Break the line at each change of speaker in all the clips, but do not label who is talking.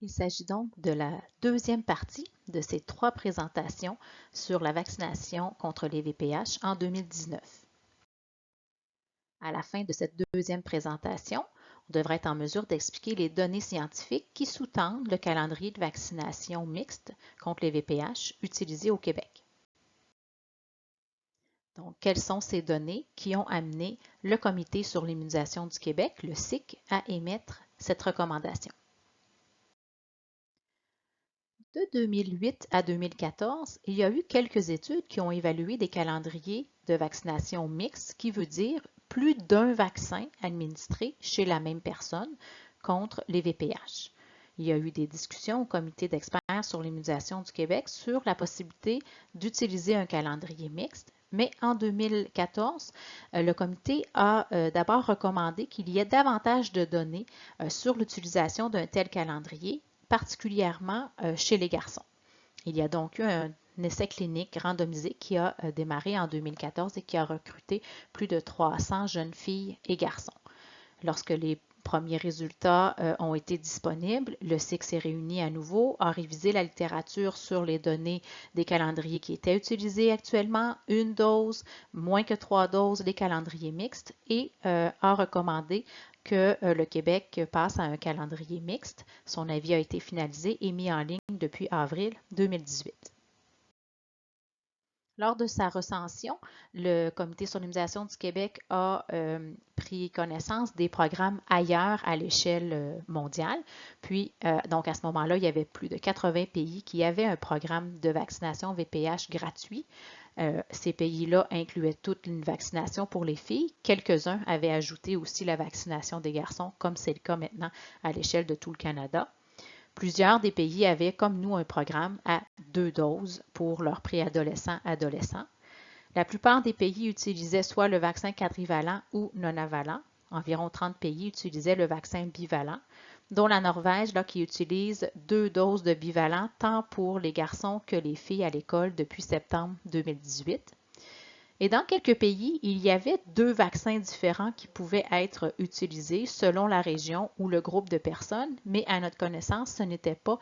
Il s'agit donc de la deuxième partie de ces trois présentations sur la vaccination contre les VPH en 2019. À la fin de cette deuxième présentation, on devrait être en mesure d'expliquer les données scientifiques qui sous-tendent le calendrier de vaccination mixte contre les VPH utilisé au Québec. Donc, quelles sont ces données qui ont amené le Comité sur l'immunisation du Québec, le CIQ, à émettre cette recommandation? De 2008 à 2014, il y a eu quelques études qui ont évalué des calendriers de vaccination mixte, qui veut dire plus d'un vaccin administré chez la même personne contre les VPH. Il y a eu des discussions au comité d'experts sur l'immunisation du Québec sur la possibilité d'utiliser un calendrier mixte, mais en 2014, le comité a d'abord recommandé qu'il y ait davantage de données sur l'utilisation d'un tel calendrier, particulièrement chez les garçons. Il y a donc eu un essai clinique randomisé qui a démarré en 2014 et qui a recruté plus de 300 jeunes filles et garçons. Lorsque les premiers résultats ont été disponibles, le CIQ s'est réuni à nouveau, a révisé la littérature sur les données des calendriers qui étaient utilisés actuellement, une dose, moins que 3 doses, les calendriers mixtes, et a recommandé que le Québec passe à un calendrier mixte. Son avis a été finalisé et mis en ligne depuis avril 2018. Lors de sa recension, le Comité sur l'immunisation du Québec a pris connaissance des programmes ailleurs à l'échelle mondiale. Puis, donc à ce moment-là, il y avait plus de 80 pays qui avaient un programme de vaccination VPH gratuit. Ces pays-là incluaient toute une vaccination pour les filles. Quelques-uns avaient ajouté aussi la vaccination des garçons, comme c'est le cas maintenant à l'échelle de tout le Canada. Plusieurs des pays avaient, comme nous, un programme à 2 doses pour leurs préadolescents-adolescents. La plupart des pays utilisaient soit le vaccin quadrivalent ou non-avalent. Environ 30 pays utilisaient le vaccin bivalent, dont la Norvège, là, qui utilise 2 doses de bivalent tant pour les garçons que les filles à l'école depuis septembre 2018. Et dans quelques pays, il y avait 2 vaccins différents qui pouvaient être utilisés selon la région ou le groupe de personnes, mais à notre connaissance, ce n'était pas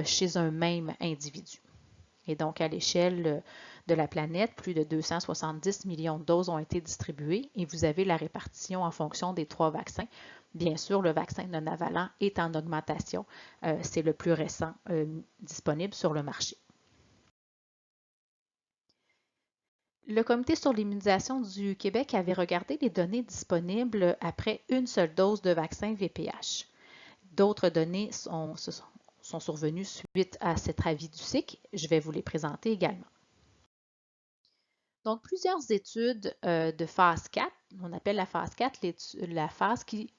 chez un même individu. Et donc, à l'échelle de la planète, plus de 270 millions de doses ont été distribuées et vous avez la répartition en fonction des 3 vaccins. Bien sûr, le vaccin non-avalent est en augmentation. C'est le plus récent disponible sur le marché. Le Comité sur l'immunisation du Québec avait regardé les données disponibles après une seule dose de vaccin VPH. D'autres données sont survenues suite à cet avis du CIQ. Je vais vous les présenter également. Donc, plusieurs études de phase 4, on appelle la phase 4 la phase qui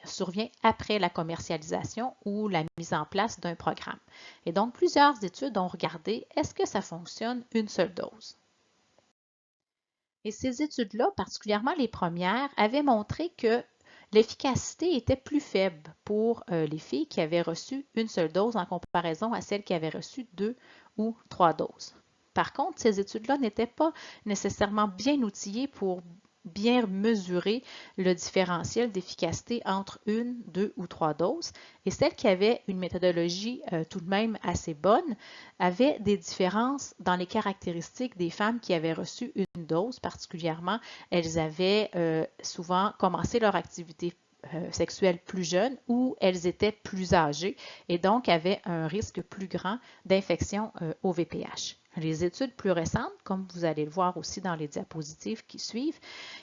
survient après la commercialisation ou la mise en place d'un programme. Et donc, plusieurs études ont regardé est-ce que ça fonctionne une seule dose. Et ces études-là, particulièrement les premières, avaient montré que l'efficacité était plus faible pour les filles qui avaient reçu une seule dose en comparaison à celles qui avaient reçu 2 ou 3 doses. Par contre, ces études-là n'étaient pas nécessairement bien outillées pour bien mesurer le différentiel d'efficacité entre 1, 2 ou 3 doses. Et celles qui avaient une méthodologie tout de même assez bonne avaient des différences dans les caractéristiques des femmes qui avaient reçu une dose. Particulièrement, elles avaient souvent commencé leur activité sexuelle plus jeune ou elles étaient plus âgées et donc avaient un risque plus grand d'infection au VPH. Les études plus récentes, comme vous allez le voir aussi dans les diapositives qui suivent,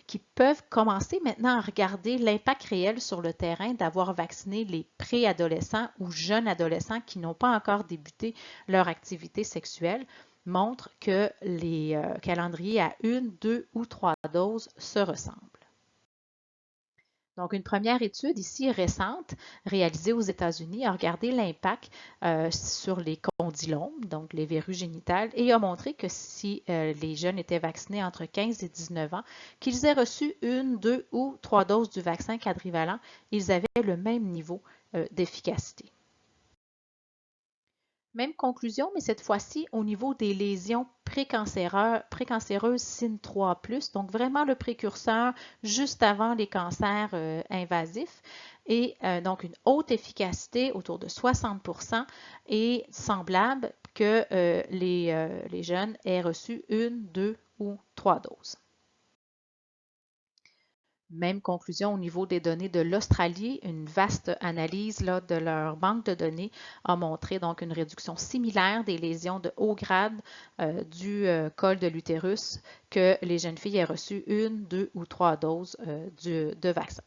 qui peuvent commencer maintenant à regarder l'impact réel sur le terrain d'avoir vacciné les préadolescents ou jeunes adolescents qui n'ont pas encore débuté leur activité sexuelle, montrent que les calendriers à 1, 2 ou 3 doses se ressemblent. Donc, une première étude ici récente, réalisée aux États-Unis, a regardé l'impact sur les condylomes, donc les verrues génitales, et a montré que si les jeunes étaient vaccinés entre 15 et 19 ans, qu'ils aient reçu 1, 2 ou 3 doses du vaccin quadrivalent, ils avaient le même niveau d'efficacité. Même conclusion, mais cette fois-ci au niveau des lésions précancéreuses SIN3+, donc vraiment le précurseur juste avant les cancers invasifs. et donc une haute efficacité autour de 60% et semblable que les jeunes aient reçu une, deux ou trois doses. Même conclusion au niveau des données de l'Australie, une vaste analyse là, de leur banque de données a montré donc une réduction similaire des lésions de haut grade du col de l'utérus que les jeunes filles aient reçu une, deux ou trois doses de vaccin.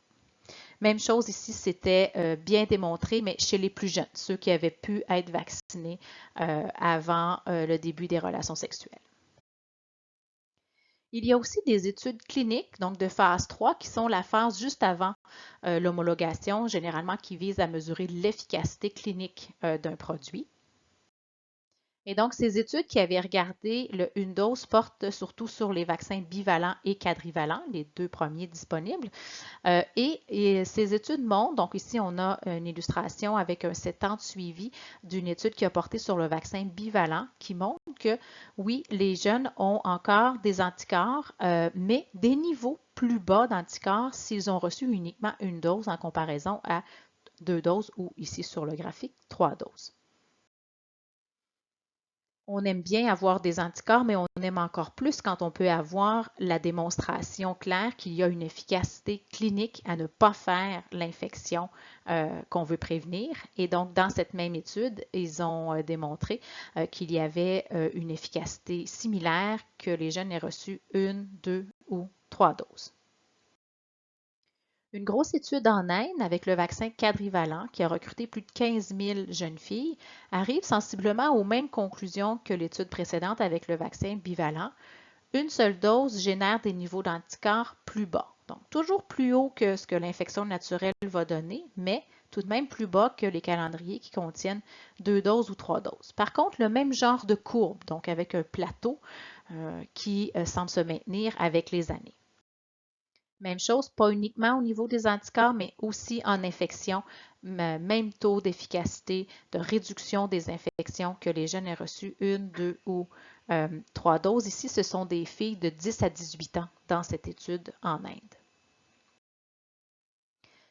Même chose ici, c'était bien démontré, mais chez les plus jeunes, ceux qui avaient pu être vaccinés avant le début des relations sexuelles. Il y a aussi des études cliniques, donc de phase 3, qui sont la phase juste avant l'homologation, généralement qui visent à mesurer l'efficacité clinique d'un produit. Et donc, ces études qui avaient regardé une dose portent surtout sur les vaccins bivalents et quadrivalents, les deux premiers disponibles. Et ces études montrent, donc ici on a une illustration avec un 7 ans de suivi d'une étude qui a porté sur le vaccin bivalent qui montre que oui, les jeunes ont encore des anticorps, mais des niveaux plus bas d'anticorps s'ils ont reçu uniquement une dose en comparaison à 2 doses ou ici sur le graphique, 3 doses. On aime bien avoir des anticorps, mais on aime encore plus quand on peut avoir la démonstration claire qu'il y a une efficacité clinique à ne pas faire l'infection qu'on veut prévenir. Et donc, dans cette même étude, ils ont démontré qu'il y avait une efficacité similaire que les jeunes aient reçu une, deux ou trois doses. Une grosse étude en Inde avec le vaccin quadrivalent qui a recruté plus de 15 000 jeunes filles arrive sensiblement aux mêmes conclusions que l'étude précédente avec le vaccin bivalent. Une seule dose génère des niveaux d'anticorps plus bas. Donc, toujours plus haut que ce que l'infection naturelle va donner, mais tout de même plus bas que les calendriers qui contiennent 2 doses ou 3 doses. Par contre, le même genre de courbe, donc avec un plateau qui semble se maintenir avec les années. Même chose, pas uniquement au niveau des anticorps, mais aussi en infection. Même taux d'efficacité, de réduction des infections que les jeunes aient reçu une, deux ou trois doses. Ici, ce sont des filles de 10 à 18 ans dans cette étude en Inde.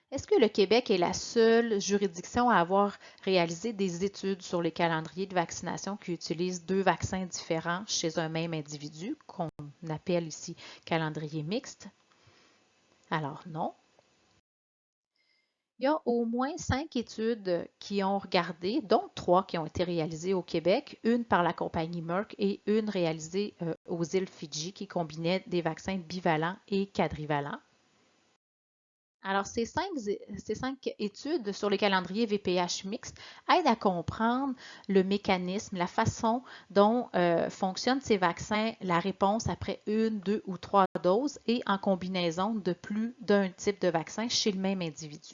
Est-ce que le Québec est la seule juridiction à avoir réalisé des études sur les calendriers de vaccination qui utilisent deux vaccins différents chez un même individu, qu'on appelle ici calendrier mixte? Alors non. Il y a au moins 5 études qui ont regardé, dont 3 qui ont été réalisées au Québec, une par la compagnie Merck et une réalisée aux îles Fidji qui combinait des vaccins bivalents et quadrivalents. Alors, ces cinq études sur les calendriers VPH mixtes aident à comprendre le mécanisme, la façon dont fonctionnent ces vaccins, la réponse après une, deux ou trois doses et en combinaison de plus d'un type de vaccin chez le même individu.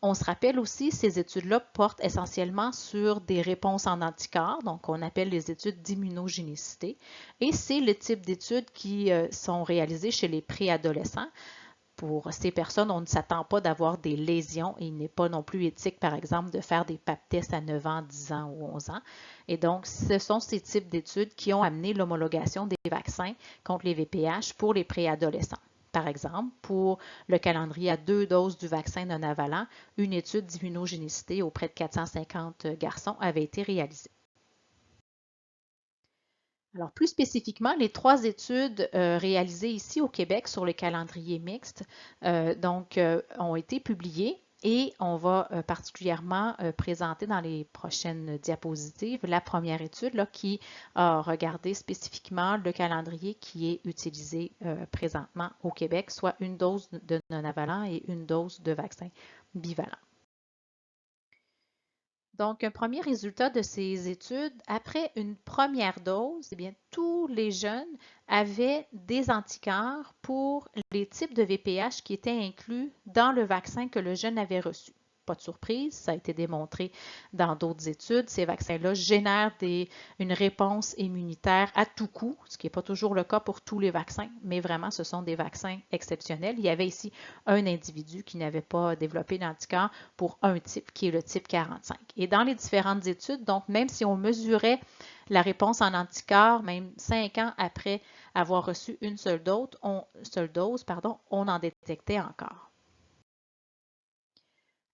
On se rappelle aussi, ces études-là portent essentiellement sur des réponses en anticorps, donc on appelle les études d'immunogénicité, et c'est le type d'études qui sont réalisées chez les préadolescents. Pour ces personnes, on ne s'attend pas d'avoir des lésions et il n'est pas non plus éthique, par exemple, de faire des pap tests à 9 ans, 10 ans ou 11 ans. Et donc, ce sont ces types d'études qui ont amené l'homologation des vaccins contre les VPH pour les préadolescents. Par exemple, pour le calendrier à 2 doses du vaccin non-avalant, une étude d'immunogénicité auprès de 450 garçons avait été réalisée. Alors, plus spécifiquement, les 3 études réalisées ici au Québec sur le calendrier mixte ont été publiées et on va particulièrement présenter dans les prochaines diapositives la première étude là, qui a regardé spécifiquement le calendrier qui est utilisé présentement au Québec, soit une dose de non-avalant et une dose de vaccin bivalent. Donc, un premier résultat de ces études, après une première dose, eh bien, tous les jeunes avaient des anticorps pour les types de VPH qui étaient inclus dans le vaccin que le jeune avait reçu. Pas de surprise, ça a été démontré dans d'autres études. Ces vaccins-là génèrent une réponse immunitaire à tout coup, ce qui n'est pas toujours le cas pour tous les vaccins, mais vraiment, ce sont des vaccins exceptionnels. Il y avait ici un individu qui n'avait pas développé d'anticorps pour un type, qui est le type 45. Et dans les différentes études, donc même si on mesurait la réponse en anticorps, même 5 ans après avoir reçu une seule dose, on en détectait encore.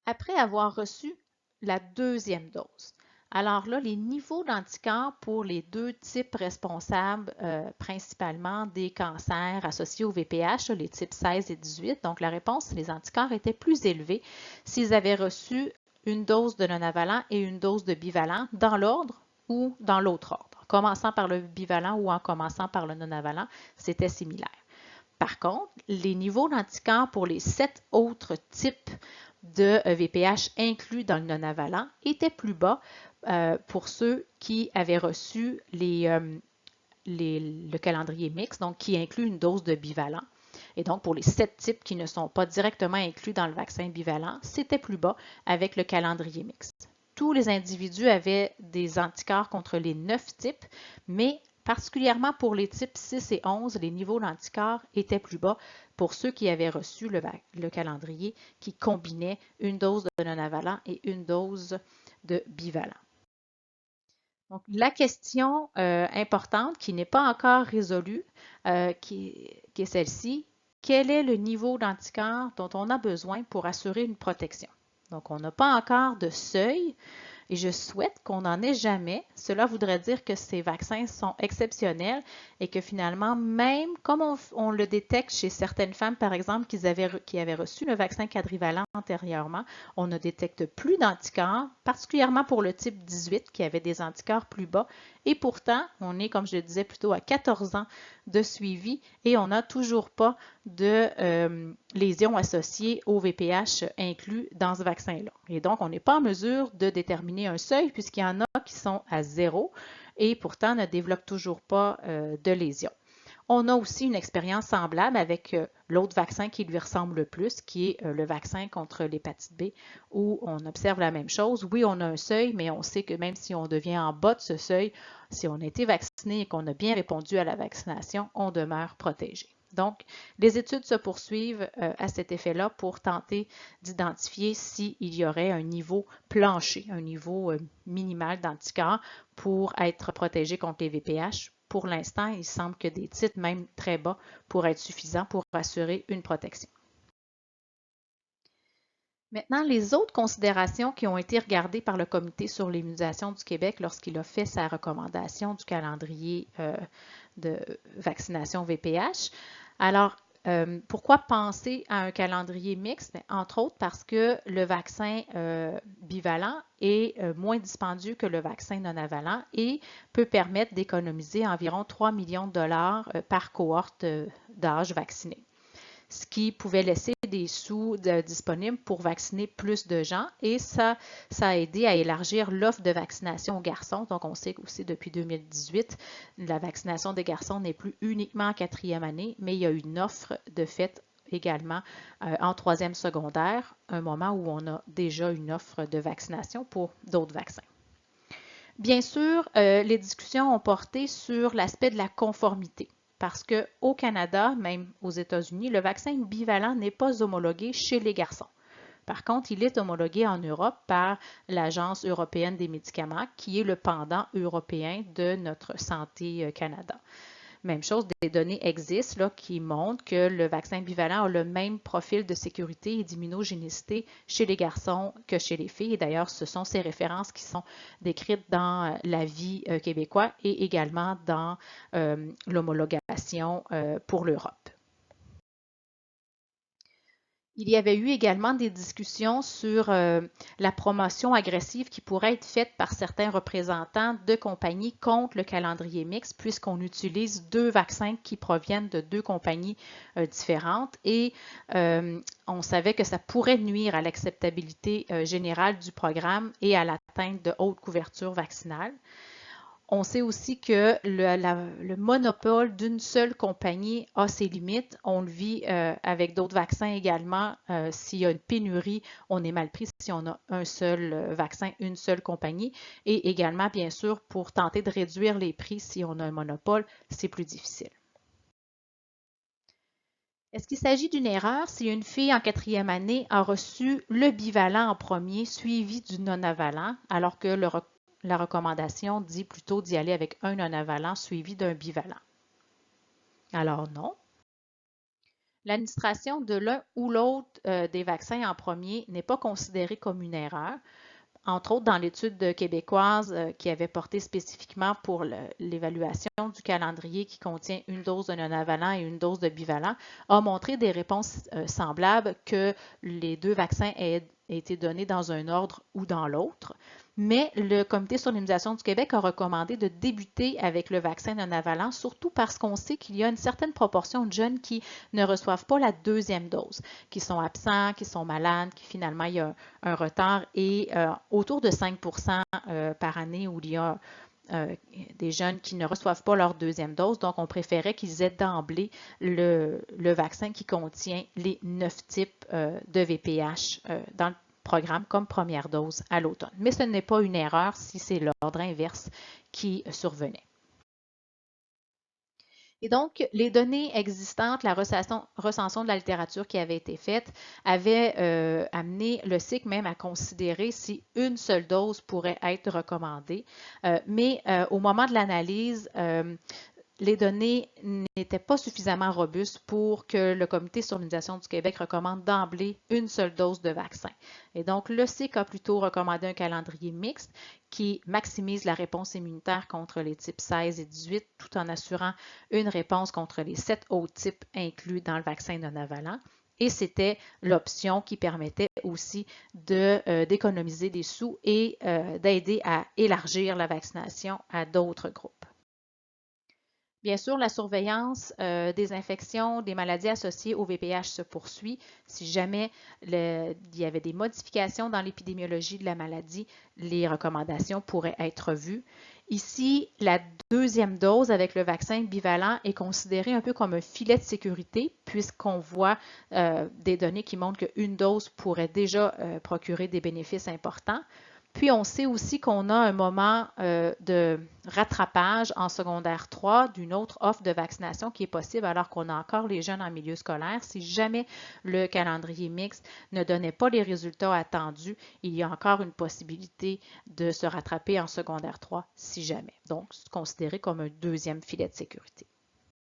après avoir reçu la deuxième dose. Alors là, les niveaux d'anticorps pour les deux types responsables principalement des cancers associés au VPH, les types 16 et 18, donc la réponse, les anticorps étaient plus élevés s'ils avaient reçu une dose de non-avalent et une dose de bivalent dans l'ordre ou dans l'autre ordre. En commençant par le bivalent ou en commençant par le non-avalent, c'était similaire. Par contre, les niveaux d'anticorps pour les 7 autres types de VPH inclus dans le non-avalent étaient plus bas pour ceux qui avaient reçu le calendrier mixte, donc qui inclut une dose de bivalent. Et donc, pour les 7 types qui ne sont pas directement inclus dans le vaccin bivalent, c'était plus bas avec le calendrier mixte. Tous les individus avaient des anticorps contre les 9 types, mais particulièrement pour les types 6 et 11, les niveaux d'anticorps étaient plus bas pour ceux qui avaient reçu le calendrier qui combinait une dose de non-avalent et une dose de bivalent. Donc, la question importante qui n'est pas encore résolue, qui est celle-ci, quel est le niveau d'anticorps dont on a besoin pour assurer une protection? Donc, on n'a pas encore de seuil et je souhaite qu'on n'en ait jamais. Cela voudrait dire que ces vaccins sont exceptionnels et que finalement, même comme on le détecte chez certaines femmes, par exemple, qui avaient reçu le vaccin quadrivalent antérieurement, on ne détecte plus d'anticorps, particulièrement pour le type 18 qui avait des anticorps plus bas. Et pourtant, on est, comme je le disais plutôt, à 14 ans de suivi et on n'a toujours pas de lésions associées au VPH inclus dans ce vaccin-là. Et donc, on n'est pas en mesure de déterminer un seuil puisqu'il y en a qui sont à 0 et pourtant ne développent toujours pas de lésions. On a aussi une expérience semblable avec l'autre vaccin qui lui ressemble le plus, qui est le vaccin contre l'hépatite B, où on observe la même chose. Oui, on a un seuil, mais on sait que même si on devient en bas de ce seuil, si on a été vacciné et qu'on a bien répondu à la vaccination, on demeure protégé. Donc, les études se poursuivent à cet effet-là pour tenter d'identifier s'il y aurait un niveau plancher, un niveau minimal d'anticorps pour être protégé contre les VPH. Pour l'instant, il semble que des titres, même très bas, pourraient être suffisants pour assurer une protection. Maintenant, les autres considérations qui ont été regardées par le Comité sur l'immunisation du Québec lorsqu'il a fait sa recommandation du calendrier de vaccination VPH. Alors, pourquoi penser à un calendrier mixte? Entre autres parce que le vaccin bivalent est moins dispendieux que le vaccin non-avalent et peut permettre d'économiser environ 3 millions de dollars par cohorte d'âge vacciné, ce qui pouvait laisser des sous disponibles pour vacciner plus de gens et ça a aidé à élargir l'offre de vaccination aux garçons. Donc, on sait aussi depuis 2018, la vaccination des garçons n'est plus uniquement en 4e année, mais il y a une offre de fait également en 3e secondaire, un moment où on a déjà une offre de vaccination pour d'autres vaccins. Bien sûr, les discussions ont porté sur l'aspect de la conformité. Parce qu'au Canada, même aux États-Unis, le vaccin bivalent n'est pas homologué chez les garçons. Par contre, il est homologué en Europe par l'Agence européenne des médicaments, qui est le pendant européen de notre Santé Canada. Même chose, des données existent là, qui montrent que le vaccin bivalent a le même profil de sécurité et d'immunogénicité chez les garçons que chez les filles. Et d'ailleurs, ce sont ces références qui sont décrites dans l'avis québécois et également dans l'homologation pour l'Europe. Il y avait eu également des discussions sur la promotion agressive qui pourrait être faite par certains représentants de compagnies contre le calendrier mixte, puisqu'on utilise 2 vaccins qui proviennent de 2 compagnies différentes et on savait que ça pourrait nuire à l'acceptabilité générale du programme et à l'atteinte de haute couverture vaccinale. On sait aussi que le monopole d'une seule compagnie a ses limites. On le vit avec d'autres vaccins également. S'il y a une pénurie, on est mal pris si on a un seul vaccin, une seule compagnie. Et également, bien sûr, pour tenter de réduire les prix si on a un monopole, c'est plus difficile. Est-ce qu'il s'agit d'une erreur si une fille en 4e année a reçu le bivalent en premier, suivi du non-avalent, alors que la recommandation dit plutôt d'y aller avec un non-avalent suivi d'un bivalent? Alors non. L'administration de l'un ou l'autre des vaccins en premier n'est pas considérée comme une erreur. Entre autres, dans l'étude québécoise qui avait porté spécifiquement pour l'évaluation du calendrier qui contient une dose de non-avalent et une dose de bivalent, a montré des réponses semblables que les deux vaccins aient été donnés dans un ordre ou dans l'autre. Mais le Comité sur l'immunisation du Québec a recommandé de débuter avec le vaccin non-avalent, surtout parce qu'on sait qu'il y a une certaine proportion de jeunes qui ne reçoivent pas la deuxième dose, qui sont absents, qui sont malades, qui finalement il y a un retard et autour de 5 par année où il y a des jeunes qui ne reçoivent pas leur deuxième dose. Donc, on préférait qu'ils aient d'emblée le vaccin qui contient les 9 types de VPH dans le programme comme première dose à l'automne. Mais ce n'est pas une erreur si c'est l'ordre inverse qui survenait. Et donc, les données existantes, la recension de la littérature qui avait été faite, avait amené le SIC même à considérer si une seule dose pourrait être recommandée. Mais au moment de l'analyse, les données n'étaient pas suffisamment robustes pour que le Comité sur l'immunisation du Québec recommande d'emblée une seule dose de vaccin. Et donc, le SIC a plutôt recommandé un calendrier mixte qui maximise la réponse immunitaire contre les types 16 et 18 tout en assurant une réponse contre les 7 autres types inclus dans le vaccin non-avalent. Et c'était l'option qui permettait aussi d'économiser des sous et d'aider à élargir la vaccination à d'autres groupes. Bien sûr, la surveillance des infections, des maladies associées au VPH se poursuit. Si jamais il y avait des modifications dans l'épidémiologie de la maladie, les recommandations pourraient être vues. Ici, la deuxième dose avec le vaccin bivalent est considérée un peu comme un filet de sécurité puisqu'on voit des données qui montrent qu'une dose pourrait déjà procurer des bénéfices importants. Puis, on sait aussi qu'on a un moment de rattrapage en secondaire 3 d'une autre offre de vaccination qui est possible alors qu'on a encore les jeunes en milieu scolaire. Si jamais le calendrier mixte ne donnait pas les résultats attendus, il y a encore une possibilité de se rattraper en secondaire 3 si jamais. Donc, c'est considéré comme un deuxième filet de sécurité.